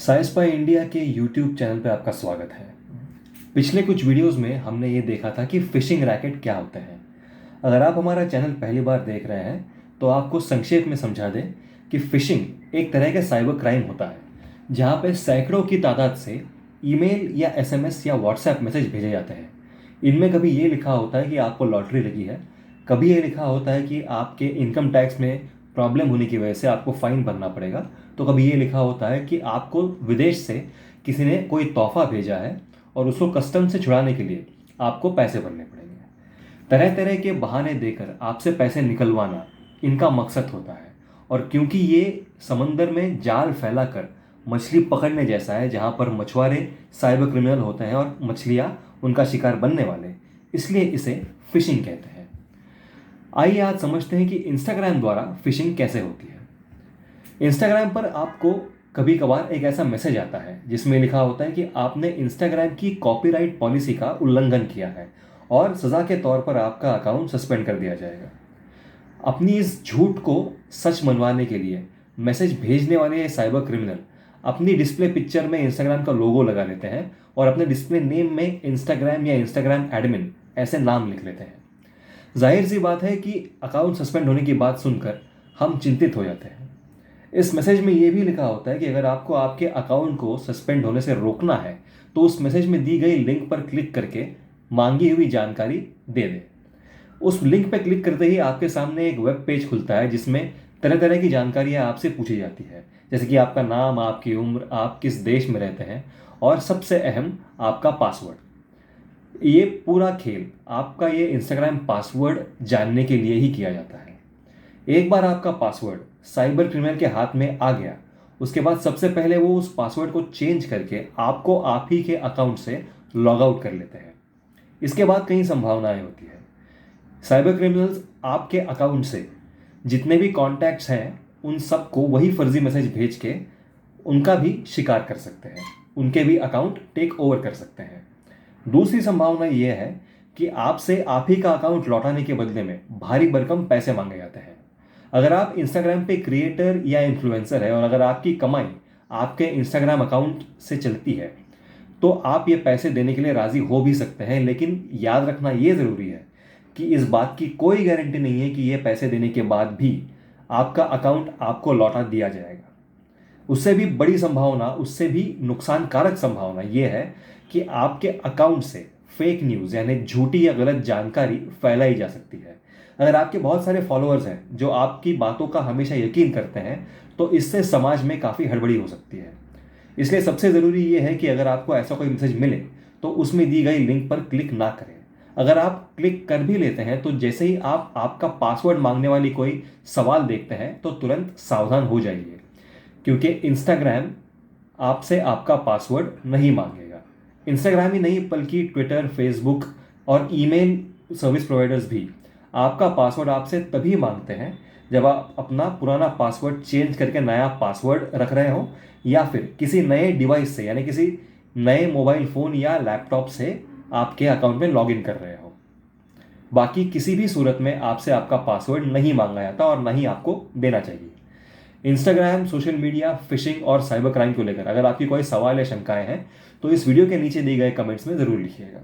Science पाई India के YouTube channel पर आपका स्वागत है। पिछले कुछ वीडियोस में हमने ये देखा था कि फिशिंग रैकेट क्या होते हैं। अगर आप हमारा चैनल पहली बार देख रहे हैं तो आपको संक्षेप में समझा दें कि फिशिंग एक तरह का साइबर क्राइम होता है जहाँ पे सैकड़ों की तादाद से ईमेल या एसएमएस या व्हाट्सएप मैसेज भेजे जाते हैं। इनमें कभी ये लिखा होता है कि आपको लॉटरी लगी है, कभी ये लिखा होता है कि आपके इनकम टैक्स में प्रॉब्लम होने की वजह से आपको फाइन भरना पड़ेगा, तो कभी ये लिखा होता है कि आपको विदेश से किसी ने कोई तोहफा भेजा है और उसको कस्टम से छुड़ाने के लिए आपको पैसे भरने पड़ेंगे। तरह तरह के बहाने देकर आपसे पैसे निकलवाना इनका मकसद होता है। और क्योंकि ये समंदर में जाल फैलाकर मछली पकड़ने जैसा है, जहाँ पर मछुआरे साइबर क्रिमिनल होते हैं और मछलियाँ उनका शिकार बनने वाले, इसलिए इसे फिशिंग कहते हैं। आइए आज समझते हैं कि इंस्टाग्राम द्वारा फिशिंग कैसे होती है। इंस्टाग्राम पर आपको कभी कभार एक ऐसा मैसेज आता है जिसमें लिखा होता है कि आपने इंस्टाग्राम की कॉपीराइट पॉलिसी का उल्लंघन किया है और सज़ा के तौर पर आपका अकाउंट सस्पेंड कर दिया जाएगा। अपनी इस झूठ को सच मनवाने के लिए मैसेज भेजने वाले ये साइबर क्रिमिनल अपनी डिस्प्ले पिक्चर में इंस्टाग्राम का लोगो लगा लेते हैं और अपने डिस्प्ले नेम में इंस्टाग्राम या इंस्टाग्राम एडमिन ऐसे नाम लिख लेते हैं। जाहिर सी बात है कि अकाउंट सस्पेंड होने की बात सुनकर हम चिंतित हो जाते हैं। इस मैसेज में ये भी लिखा होता है कि अगर आपको आपके अकाउंट को सस्पेंड होने से रोकना है तो उस मैसेज में दी गई लिंक पर क्लिक करके मांगी हुई जानकारी दे दें। उस लिंक पर क्लिक करते ही आपके सामने एक वेब पेज खुलता है जिसमें तरह तरह की जानकारियाँ आपसे पूछी जाती है, जैसे कि आपका नाम, आपकी उम्र, आप किस देश में रहते हैं और सबसे अहम आपका पासवर्ड। ये पूरा खेल आपका ये इंस्टाग्राम पासवर्ड जानने के लिए ही किया जाता है। एक बार आपका पासवर्ड साइबर क्रिमिनल के हाथ में आ गया, उसके बाद सबसे पहले वो उस पासवर्ड को चेंज करके आपको आप ही के अकाउंट से लॉग आउट कर लेते हैं। इसके बाद कई संभावनाएं होती है। साइबर क्रिमिनल्स आपके अकाउंट से जितने भी कॉन्टैक्ट्स हैं उन सबको वही फर्जी मैसेज भेज के उनका भी शिकार कर सकते हैं, उनके भी अकाउंट टेक ओवर कर सकते हैं। दूसरी संभावना यह है कि आपसे आप ही का अकाउंट लौटाने के बदले में भारी भरकम पैसे मांगे जाते हैं। अगर आप इंस्टाग्राम पे क्रिएटर या इन्फ्लुएंसर है और अगर आपकी कमाई आपके इंस्टाग्राम अकाउंट से चलती है तो आप ये पैसे देने के लिए राज़ी हो भी सकते हैं, लेकिन याद रखना ये ज़रूरी है कि इस बात की कोई गारंटी नहीं है कि ये पैसे देने के बाद भी आपका अकाउंट आपको लौटा दिया जाएगा। उससे भी बड़ी संभावना, उससे भी नुकसानकारक संभावना ये है कि आपके अकाउंट से फेक न्यूज़ यानी झूठी या गलत जानकारी फैलाई जा सकती है। अगर आपके बहुत सारे फॉलोअर्स हैं जो आपकी बातों का हमेशा यकीन करते हैं तो इससे समाज में काफ़ी हड़बड़ी हो सकती है। इसलिए सबसे ज़रूरी ये है कि अगर आपको ऐसा कोई मैसेज मिले तो उसमें दी गई लिंक पर क्लिक ना करें। अगर आप क्लिक कर भी लेते हैं तो जैसे ही आप आपका पासवर्ड मांगने वाली कोई सवाल देखते हैं तो तुरंत सावधान हो जाइए, क्योंकि इंस्टाग्राम आपसे आपका पासवर्ड नहीं मांगेगा। इंस्टाग्राम ही नहीं बल्कि ट्विटर, फेसबुक और ईमेल सर्विस प्रोवाइडर्स भी आपका पासवर्ड आपसे तभी मांगते हैं जब आप अपना पुराना पासवर्ड चेंज करके नया पासवर्ड रख रहे हो या फिर किसी नए डिवाइस से यानी किसी नए मोबाइल फ़ोन या लैपटॉप से आपके अकाउंट में लॉगिन कर रहे हो। बाकी किसी भी सूरत में आपसे आपका पासवर्ड नहीं मांगा जाता और ना ही आपको देना चाहिए। इंस्टाग्राम, सोशल मीडिया, फिशिंग और साइबर क्राइम को लेकर अगर आपकी कोई सवाल या शंकाएं हैं तो इस वीडियो के नीचे दिए गए कमेंट्स में ज़रूर लिखिएगा।